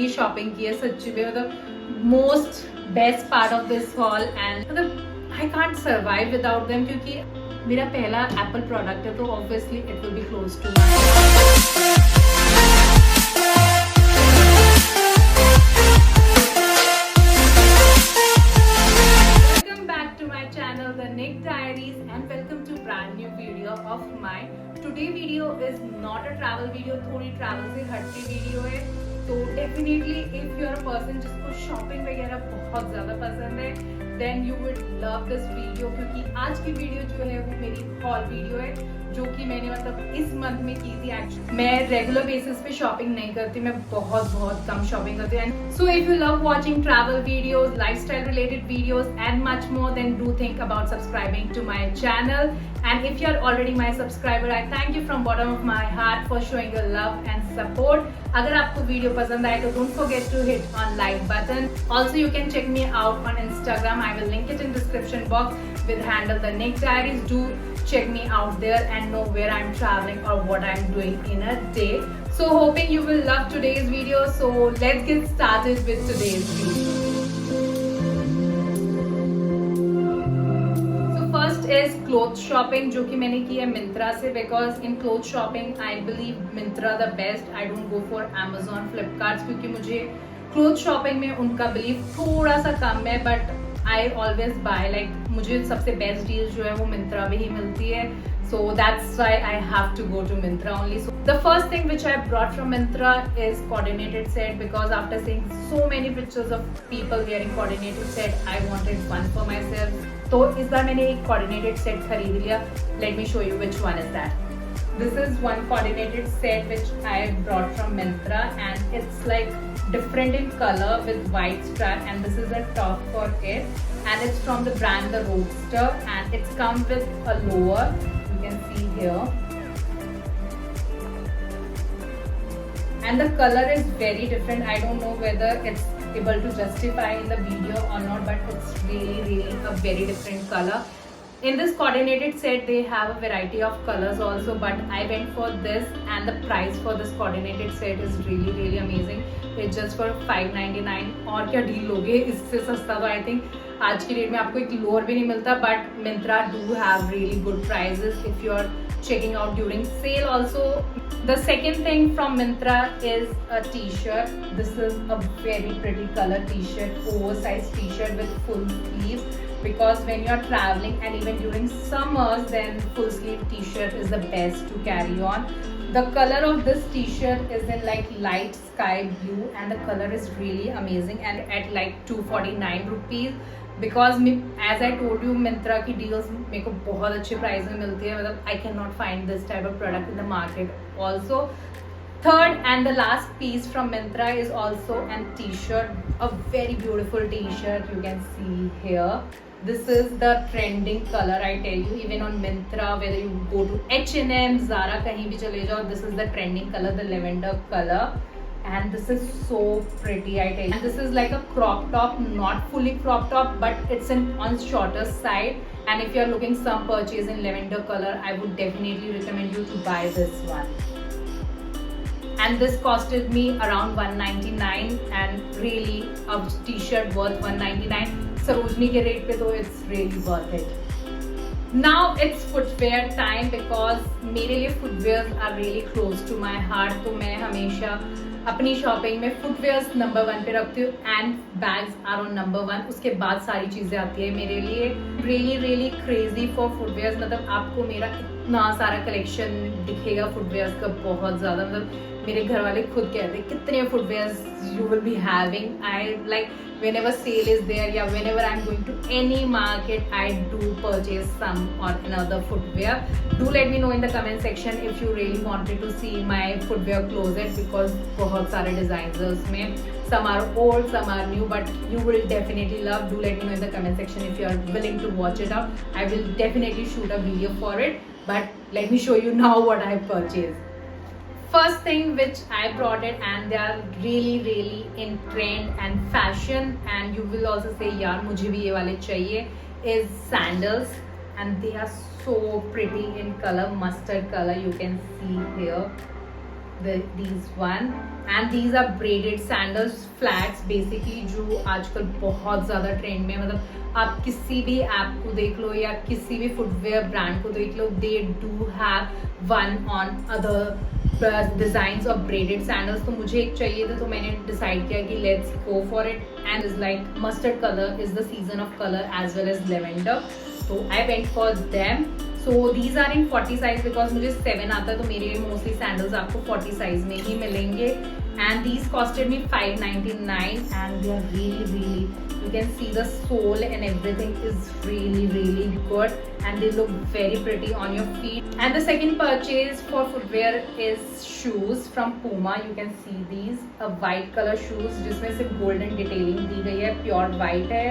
ही shopping की है सच्ची में, मतलब most best part of this haul and मतलब I can't survive without them, क्योंकि मेरा पहला एप्पल प्रोडक्ट है तो obviously it will be close to Nick Diaries and welcome to brand new video of mine. Today video is not a travel video, थोड़ी travel से हटके video है, तो definitely if you are a person जिसको shopping वगैरह बहुत ज़्यादा पसंद है then you would love this video, क्योंकि आज की वीडियो जो है वो मेरी haul वीडियो है जो कि मैंने मतलब इस मंथ में की थी। एक्चुअली मैं रेगुलर बेसिस पे शॉपिंग नहीं करती, मैं बहुत कम शॉपिंग करती हूँ। So if you love watching travel videos, lifestyle related videos and much more, then do think about subscribing to my channel. And if you are already my subscriber, I thank you from bottom of my heart for showing your love and support. अगर आपको video पसंद आए तो don't forget to hit on like button. Also you can check me out on Instagram, I will link it in description box with handle the Nick Diaries. Do check me out there and know where I'm traveling or what I'm doing in a day. So hoping you will love today's video. So let's get started with today's video. So first is clothes shopping जो कि मैंने की है Myntra से, because in clothes shopping I believe Myntra the best. I don't go for Amazon, Flipkart, क्योंकि मुझे clothes shopping में उनका belief थोड़ा सा कम है, but I always buy, like मुझे सबसे बेस्ट डील जो है वो मिंत्रा में ही मिलती है, so that's why I have to go to Myntra only. So the first thing which I brought from Myntra is coordinated set, because after seeing so many pictures of people wearing coordinated set, I wanted one for myself. तो इस बार मैंने एक coordinated set खरीद लिया. Let me show you which one is that. This is one coordinated set which I brought from Myntra, and it's like different in color with white strap, and this is a top for it, and it's from the brand The Roadster, and it's come with a lower, you can see here, and the color is very different. I don't know whether it's able to justify in the video or not, but it's really a very different color. In this coordinated set they have a variety of colors also, but I went for this, and the price for this coordinated set is really amazing. It's just for 599. और क्या deal लोगे इससे सस्ता? तो I think आज की date में आपको एक लोअर भी नहीं मिलता, but Myntra do have really good prices if you are checking out during sale also. The second thing from Myntra is a t-shirt. This is a very pretty color t-shirt, oversized t-shirt with full sleeves, because when you are traveling and even during summers, then full sleeve t-shirt is the best to carry on. The color of this t-shirt is in like light sky blue, and the color is really amazing, and at like 249 rupees, because as I told you Myntra की deals मेरे को बहुत अच्छे price में मिलती है, मतलब I cannot find this type of product in the market also. Third and the last piece from Myntra is also a t-shirt, a very beautiful t-shirt, you can see here. This is the trending color, I tell you, even on Myntra, whether you go to H&M, Zara, कहीं भी चले जाओ, this is the trending color, the lavender color, and this is so pretty, I tell you. And this is like a crop top, not fully crop top, but it's on shorter side, and if you are looking some purchase in lavender color, I would definitely recommend you to buy this one. And this costed me around 199, and really a t-shirt worth 199. Sarojini के rate पे तो it's really worth it. Now it's footwear time, because मेरे लिए footwears are really close to my heart. तो मैं हमेशा अपनी shopping में footwears नंबर 1 पे रखती हूँ, and bags are on number 1. उसके बाद सारी चीज़ें आती है मेरे लिए. Really crazy for footwears, मतलब आपको मेरा इतना सारा कलेक्शन दिखेगा footwears का, बहुत ज़्यादा, मतलब मेरे घर वाले खुद कहते हैं कितने footwears you will be having. I like whenever sale is there, yeah, whenever I'm going to any market, I do purchase some or another footwear. Do let me know in the comment section if you really wanted to see my footwear closet, because बहुत सारे designs है उसमें. Some are old, some are new, but you will definitely love. Do let me know in the comment section if you are willing to watch it out. I will definitely shoot a video for it, but let me show you now what I purchased. First thing which I brought it, and they are really in trend and fashion, and you will also say यार मुझे भी ये वाले चाहिए, is sandals, and they are so pretty in color, mustard color, you can see here. these one, and these are braided sandals, flats basically, जो आजकल बहुत ज़्यादा ट्रेंड में, मतलब आप किसी भी ऐप को देख लो या किसी भी फुटवेयर ब्रांड को देख लो, they do have one on other designs of braided sandals. तो मुझे एक चाहिए था, तो मैंने डिसाइड किया कि let's go for it, and is like mustard color is the season of color as well as lavender, so I went for them. So these are in 40 size because मुझे 7 आता है, तो मेरे मोस्टली सैंडल्स आपको 40 size में ही मिलेंगे. And these costed me $5.99 and they are really, you can see the sole and everything is really good and they look very pretty on your feet. And the second purchase for footwear is shoes from Puma. You can see these a white color shoes जिसमें सिर्फ golden detailing दी गई है, pure white है,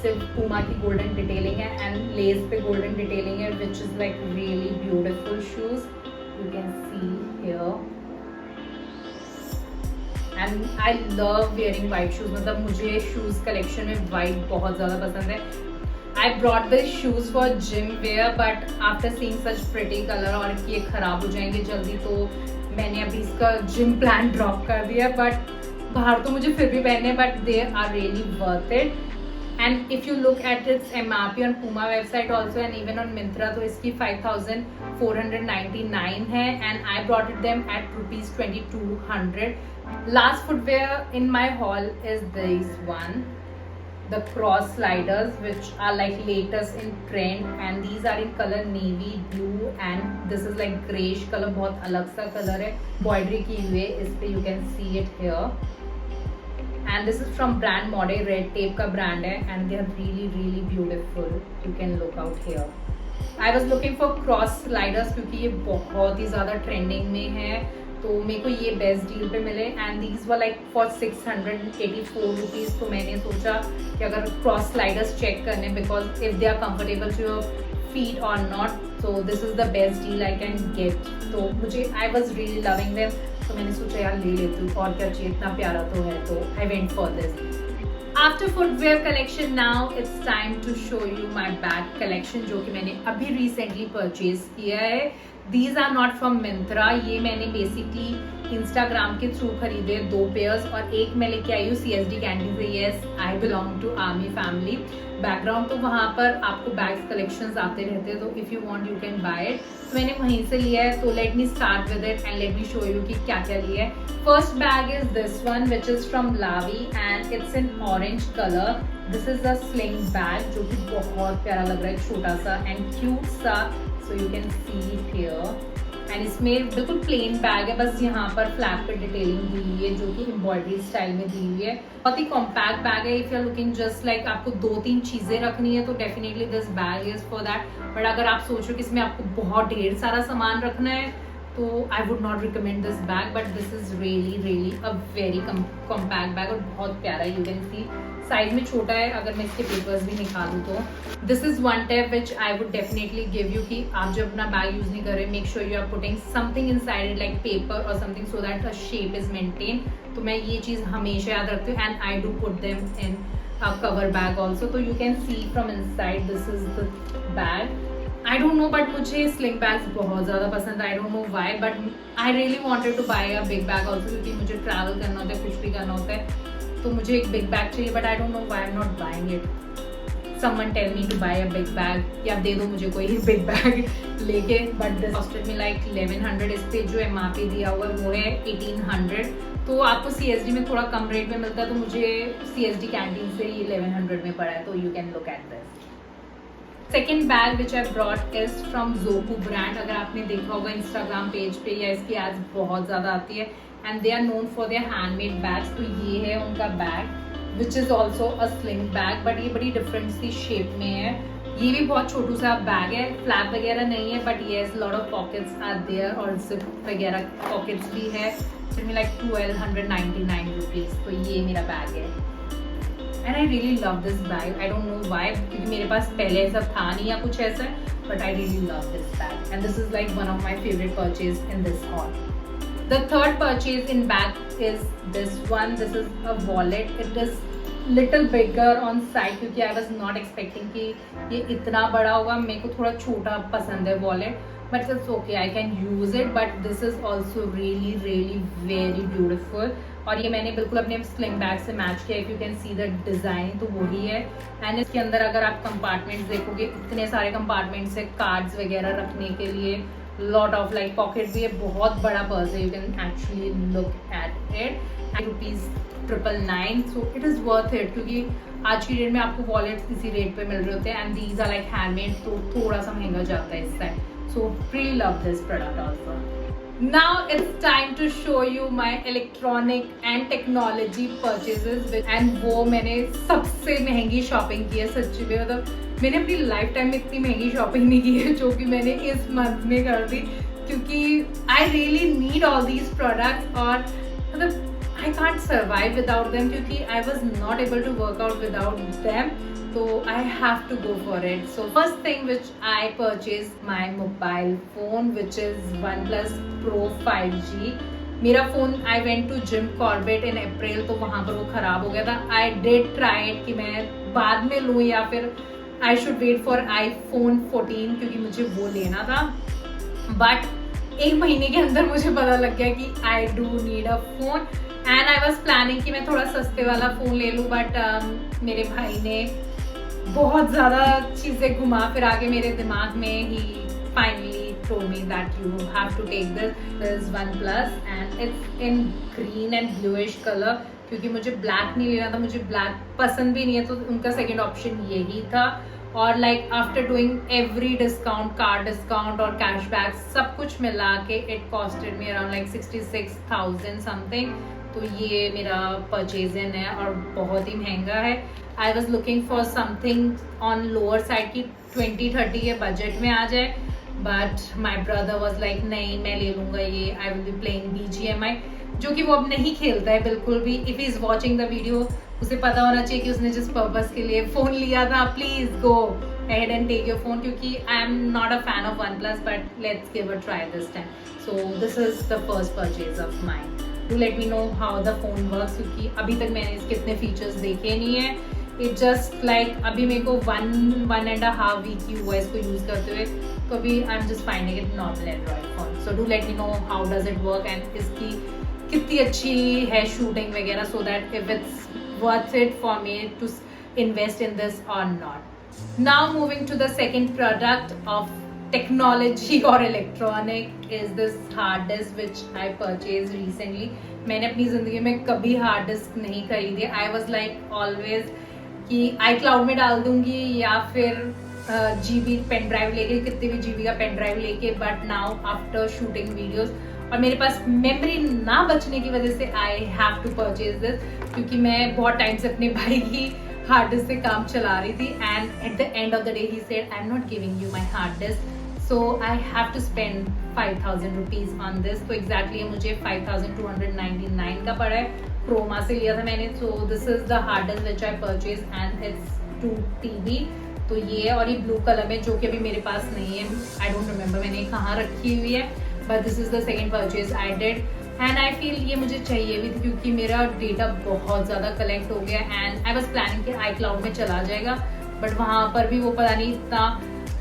सिर्फ Puma की golden detailing है and less पे golden detailing है, which is like really beautiful shoes. You can see here and I love wearing white shoes. मतलब मुझे शूज कलेक्शन में वाइट बहुत ज़्यादा पसंद है. आई brought this shoes for gym where but after seeing such pretty colour और कि ये ख़राब हो जाएंगे जल्दी, तो मैंने अभी इसका जिम प्लान ड्रॉप कर दिया. बट बाहर तो मुझे फिर भी पहने, but they are really worth it. And if you look at its MRP on Puma website also and even on Myntra, तो इसकी 5,499 है and I brought them at rupees 2,200. Last footwear in my haul is this one, the cross sliders, which are like latest in trend and these are in color navy blue and this is like grayish color, बहुत अलग सा color है, embroidery की हुई है इस पे, you can see it here. And this is from brand Mode, Red Tape का brand है and they are really beautiful. You can look out here. I was looking for cross sliders क्योंकि ये बहुत ही ज़्यादा ट्रेंडिंग में है, तो मेरे को ये बेस्ट डील पे मिले and these were like for 684 rupees. तो मैंने सोचा कि अगर क्रॉस स्लाइडर्स चेक करने, because if they are comfortable to your feet or not, so this is the best deal I can get. तो मुझे I was really loving them, तो मैंने सोचा यार ले लेती हूँ, और क्या चाहिए, इतना प्यारा तो है, तो I went for this. After footwear collection, now it's time to show you my bag collection, जो कि मैंने अभी recently purchase किया है. These are not from Myntra. ये मैंने basically Instagram के थ्रू खरीदे 2 पेयर्स और एक मैं लेके आई हूँ CSD कैंटीन से. Yes, I belong to army family background, तो वहाँ पर आपको बैग्स कलेक्शंस आते रहते हैं, तो if you want you can buy it. तो मैंने वहीं से लिया है, तो let me start with it and let me show you कि क्या क्या लिया है. First bag is this one which is from Lavie and it's in orange colour. This is a sling bag जो कि बहुत प्यारा लग रहा है, छोटा सा एंड क्यूट सा. So you can see it here and इसमें बिल्कुल प्लेन बैग है, बस यहाँ पर फ्लैप पे डिटेलिंग दी हुई है जो कि एम्ब्रॉयडरी स्टाइल में दी हुई है. बहुत ही कॉम्पैक्ट बैग है. If you are looking just like आपको 2-3 चीजें रखनी है तो definitely this bag is for that. But अगर आप सोचो कि इसमें आपको बहुत ढेर सारा सामान रखना है तो I would not recommend this bag, but this is really a very compact bag और बहुत प्यारा है. यू कैन सी साइज में छोटा है. अगर मैं इसके पेपर्स भी निकालूँ तो this is one tip which I would definitely give you कि आप जब अपना बैग यूज नहीं कर रहे, make sure you are putting something inside it like paper और something so that the shape is maintain. तो मैं ये चीज़ हमेशा याद रखती हूँ and I do put them in a cover bag also. तो you can see from inside this is the bag. I don't know but मुझे स्लिंग बैग्स बहुत ज़्यादा पसंद है. I don't know why but I really wanted to buy a big bag also, क्योंकि मुझे travel करना होता है, कुछ भी करना होता है, तो मुझे एक बिग बैग चाहिए. But I don't know why I am not buying it. Someone tell me to buy a big bag या दे दो मुझे कोई बिग बैग लेके. But this costed me like 1100. इस पे जो MRP दिया हुआ है वो है 1800. तो आपको CSD में थोड़ा कम रेट में मिलता है, तो मुझे CSD कैंटीन से ये 1100 में पड़ा है. तो you can look at this. Second bag which I brought is from Zouk brand. अगर आपने देखा होगा इंस्टाग्राम पेज पे या इसकी एड्स बहुत ज़्यादा आती है and they are known for their handmade bags. तो ये है उनका bag which is also a sling bag, but ये बड़ी डिफरेंट सी शेप में है. ये भी बहुत छोटू सा बैग है, फ्लैप वगैरह नहीं है, but yes lot of pockets are there और जिप वगैरह पॉकेट्स भी है. इसमें लाइक 1299 रुपीज़. तो ये मेरा बैग है and I really love this bag. I don't know Y, क्योंकि मेरे पास पहले ऐसा था नहीं या कुछ ऐसा, but I really love this bag and this is like one of my favourite purchase in this hall. The third purchase in bag is this one. This is a wallet. It is little bigger on side क्योंकि I was not expecting कि ये इतना बड़ा होगा. मेरे को थोड़ा छोटा पसंद है wallet. but it's okay, I can use it. But this is also really very beautiful. और ये मैंने बिल्कुल अपने स्लिंग बैग से मैच किया, if you can see the design तो वही है. एंड इसके अंदर अगर आप कंपार्टमेंट्स देखोगे, इतने सारे कंपार्टमेंट्स है कार्ड्स वगैरह रखने के लिए, लॉट ऑफ लाइक पॉकेट भी है, बहुत बड़ा पर्स है. You can actually look at it. ₹999, so it is worth it, क्योंकि आज की डेट में आपको वॉलेट्स इसी रेट पे मिल रहे होते हैं. And these are like handmade, तो थोड़ा सा महंगा जाता है इस time. So really love this product also. Now it's time to show you my electronic and technology purchases, and वो मैंने सबसे महंगी शॉपिंग की है सच्ची में. मतलब मैंने अपनी लाइफ टाइम में इतनी महंगी शॉपिंग नहीं की है जो कि मैंने इस मंथ में कर दी, क्योंकि I really need all these products. और मतलब I can't survive without them, क्योंकि I was not able to work out without them, so I have to go for it. So first thing which I purchased my mobile phone, which is OnePlus Pro 5G. मेरा phone I went to Jim Corbett in April, तो वहाँ पर वो खराब हो गया था. I did try it कि मैं बाद में लूँ या फिर I should wait for iPhone 14, क्योंकि मुझे वो लेना था. But एक महीने के अंदर मुझे पता लग गया कि I do need a phone. And I was planning कि मैं थोड़ा सस्ते वाला फ़ोन ले लूँ, बट मेरे भाई ने बहुत ज़्यादा चीज़ें घुमा फिरा के मेरे दिमाग में ही finally told me that you have to take this OnePlus, and it's in green and bluish color. क्योंकि मुझे ब्लैक नहीं लेना था, मुझे ब्लैक पसंद भी नहीं है, तो उनका सेकेंड ऑप्शन यही था. और like after doing every discount, card discount और कैशबैक सब कुछ मिला के it costed me around like 66,000 something. तो ये मेरा परचेज इन है और बहुत ही महंगा है. I was looking for something on lower side की 20-30 के बजट में आ जाए, but my brother was like नहीं मैं ले लूँगा ये, I will be playing BGMI, जो कि वो अब नहीं खेलता है बिल्कुल भी. If he is watching the video, उसे पता होना चाहिए कि उसने जिस पर्पस के लिए फ़ोन लिया था, please go ahead and take your phone, क्योंकि I am not a fan of OnePlus, but let's give a try this time. So this is the first purchase of mine. Do let me know how the phone works, क्योंकि अभी तक मैंने इसके इतने features देखे नहीं है. It just like अभी मेरे को 1.5 वीक ही हुआ इसको यूज़ करते हुए, तो अभी I am just finding it normal Android phone. So do let me know how does it work and इसकी कितनी अच्छी है शूटिंग वगैरह, so that if it's worth it for me to invest in this or not. Now moving to the second product of technology or electronic is this hard disk which I purchased recently. मैंने अपनी ज़िंदगी में कभी hard disk नहीं खरीदी. I was like always कि iCloud में डाल दूंगी या फिर GB पेन ड्राइव लेके, कितने भी GB का पेन ड्राइव लेके, but now after shooting videos और मेरे पास मेमोरी ना बचने की वजह से I have to purchase this, क्योंकि मैं बहुत टाइम से अपने भाई की हार्ड डिस्क से काम चला रही थी. And at the end of the day he said I am not giving you my hard disk, so I have to spend 5,000 rupees on this. तो एग्जैक्टली मुझे 5,299 का पड़ा है. क्रोमा से लिया था मैंने. So this is the hard disk which I purchase and it's 2 TB. तो ये और ये ब्लू कलर में, जो कि अभी मेरे पास नहीं है, आई डोंट रिमेम्बर मैंने कहाँ रखी हुई है, but this is the second purchase I did. And I feel ये मुझे चाहिए भी थी, क्योंकि मेरा डेटा बहुत ज़्यादा कलेक्ट हो गया. एंड आई वॉज प्लानिंग कि iCloud में चला जाएगा, बट वहाँ पर भी वो पता नहीं इतना,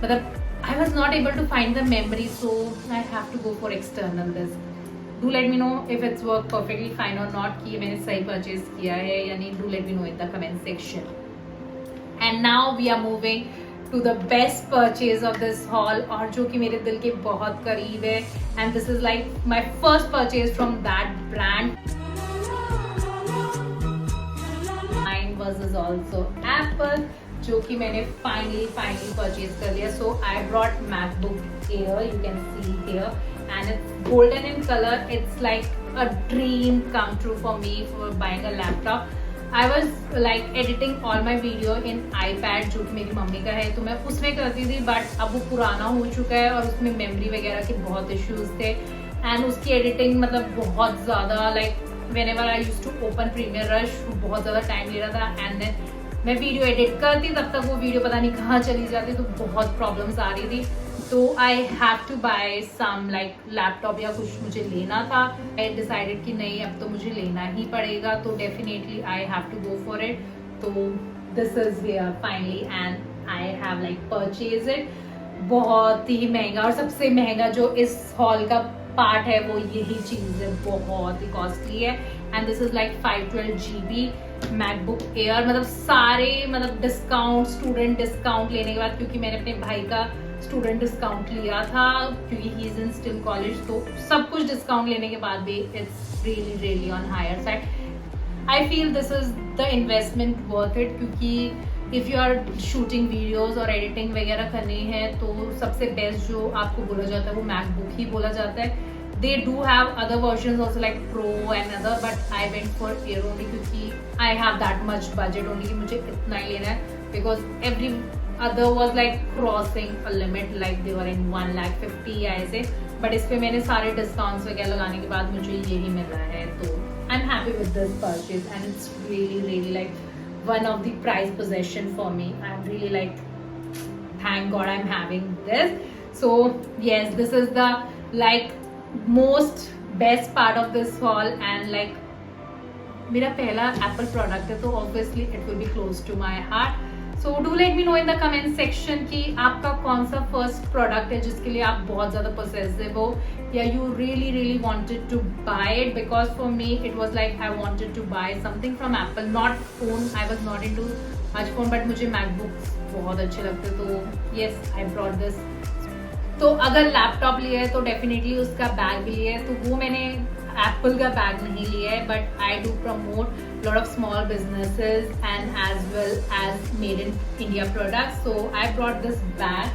मतलब I was not able to find the memory, so I have to go for external this. Do let me know if it's work perfectly fine और नॉट, कि मैंने सही परचेज किया है या नहीं. Do let me know in the comment section. And now we are moving to the best purchase of this haul, और जो कि मेरे दिल के बहुत करीब है. and this is like my first purchase from that brand. Mine was also Apple, जो कि मैंने finally purchase कर लिया. So I brought MacBook Air, you can see here, and it's golden in color. It's like a dream come true for me for buying a laptop. I was like editing all my video in iPad, जो कि मेरी mummy का है, तो मैं उसमें करती थी, बट अब वो पुराना हो चुका है और उसमें मेमोरी वगैरह के बहुत इश्यूज थे. एंड उसकी एडिटिंग मतलब बहुत ज़्यादा like whenever I used to open premiere rush, बहुत ज़्यादा टाइम ले रहा था. एंड देन मैं वीडियो एडिट करती, तब तक वो वीडियो पता नहीं कहाँ चली जाती, तो बहुत प्रॉब्लम्स आ रही थी. तो I have to buy some like laptop या कुछ मुझे लेना था. आई डिसाइडेड कि नहीं अब तो मुझे लेना ही पड़ेगा, तो definitely I have to go for it. तो this is here finally and I have like purchase it. बहुत ही महंगा, और सबसे महंगा जो इस हॉल का पार्ट है वो यही चीज है, बहुत ही कॉस्टली है। And this is like 512 GB MacBook air, मतलब सारे मतलब डिस्काउंट, स्टूडेंट डिस्काउंट लेने के बाद, क्योंकि मैंने अपने भाई का स्टूडेंट डिस्काउंट लिया था क्योंकि he is in still college, तो सब कुछ डिस्काउंट लेने के बाद भी it's really really on higher side. I feel this is the investment worth it, क्योंकि if you are shooting videos और एडिटिंग वगैरह करनी है तो सबसे बेस्ट जो आपको बोला जाता है वो मैकबुक ही बोला जाता है। They do have other version also like pro and other, but I went for Air only क्योंकि I have that much budget only कि मुझे इतना ही लेना है, because every other was like crossing a limit, like they were in 1,50,000 ऐसे, but इस पे मैंने सारे डिस्काउंट्स वगैरह लगाने के बाद मुझे यही मिला है, तो I am happy with this purchase and it's really really like one of the prized possession for me. I'm really like, thank God I'm having this. So yes, this is the like most best part of this haul, and like मेरा पहला Apple product है तो obviously it will be close to my heart. So do let me know in the comment section कि आपका कौन सा first product है जिसके लिए आप बहुत ज़्यादा possessive हो, या you really really wanted to buy it, because for me it was like I wanted to buy something from Apple, not phone. I was not into much phone, but मुझे MacBooks बहुत अच्छे लगते, तो yes I brought this. तो अगर laptop लिया है तो डेफिनेटली उसका बैग भी लिया है, तो वो मैंने एप्पल का बैग नहीं लिया है, but I do promote lot of small businesses and as well as made in India products, so I brought this bag.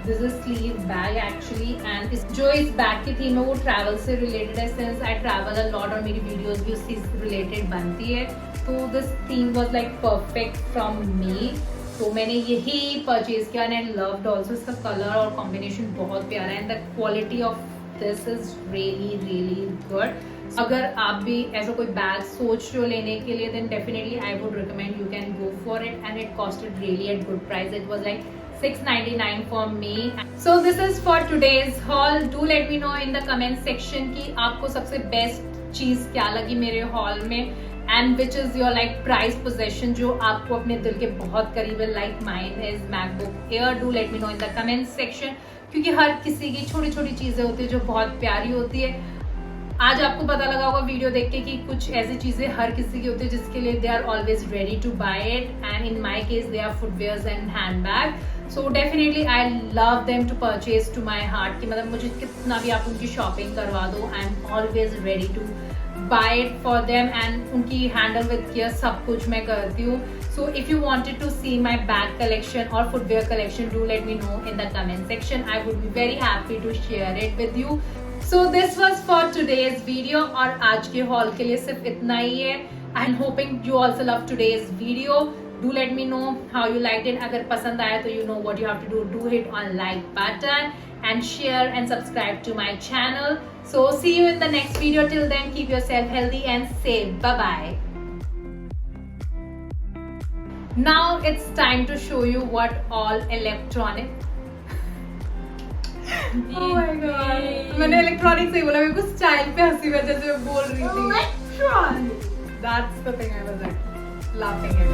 This is sleeve bag actually, and जो इस बैग की थीम है वो travel से related है, since I travel a lot और मेरी videos भी उससे रिलेटेड बनती है, तो this theme was like perfect from me, तो मैंने यही परचेज किया एंड लव्ड ऑल्सो. इसका कलर और कॉम्बिनेशन बहुत प्यारा है and the quality of this is really really good. अगर आप भी ऐसा कोई बैग सोच रहे हो लेने के लिए, then definitely I would recommend you can go for it, and it costed really at good price. It was like $699 for me. So this is for today's haul. Do let me know in the comment section कि आपको सबसे best चीज क्या लगी मेरे hall में, and which is your like prized possession जो आपको अपने दिल के बहुत करीब है, like mine is MacBook Air. Do let me know in the comment section, क्योंकि हर किसी की छोटी छोटी चीजें होती है जो बहुत प्यारी होती है. आज आपको पता लगा होगा वीडियो देख के कि कुछ ऐसी चीजें हर किसी की होती है जिसके लिए they are always ready to buy it, and in my case they are footwears and hand bag. So definitely I love them to purchase to my heart, कि मतलब मुझे कितना भी आप उनकी शॉपिंग करवा दो, I am always ready to buy it for them, and उनकी handle with care सब कुछ मैं करती हूँ. So if you wanted to see my bag collection or footwear collection, do let me know in the comment section. I would be very happy to share it with you. So this was for today's video, और आज के haul के लिए सिर्फ इतना ही है. I'm hoping you also love today's video. Do let me know how you liked it. अगर पसंद आया तो you know what you have to do. Do hit on like button and share and subscribe to my channel. So see you in the next video. Till then, keep yourself healthy and safe. Bye bye. Now it's time to show you what all electronic. Oh my god. मैंने electronic से बोला, मेरे को style पे हंसी वजह से बोल रही थी. Electronic. That's the thing I was like laughing at.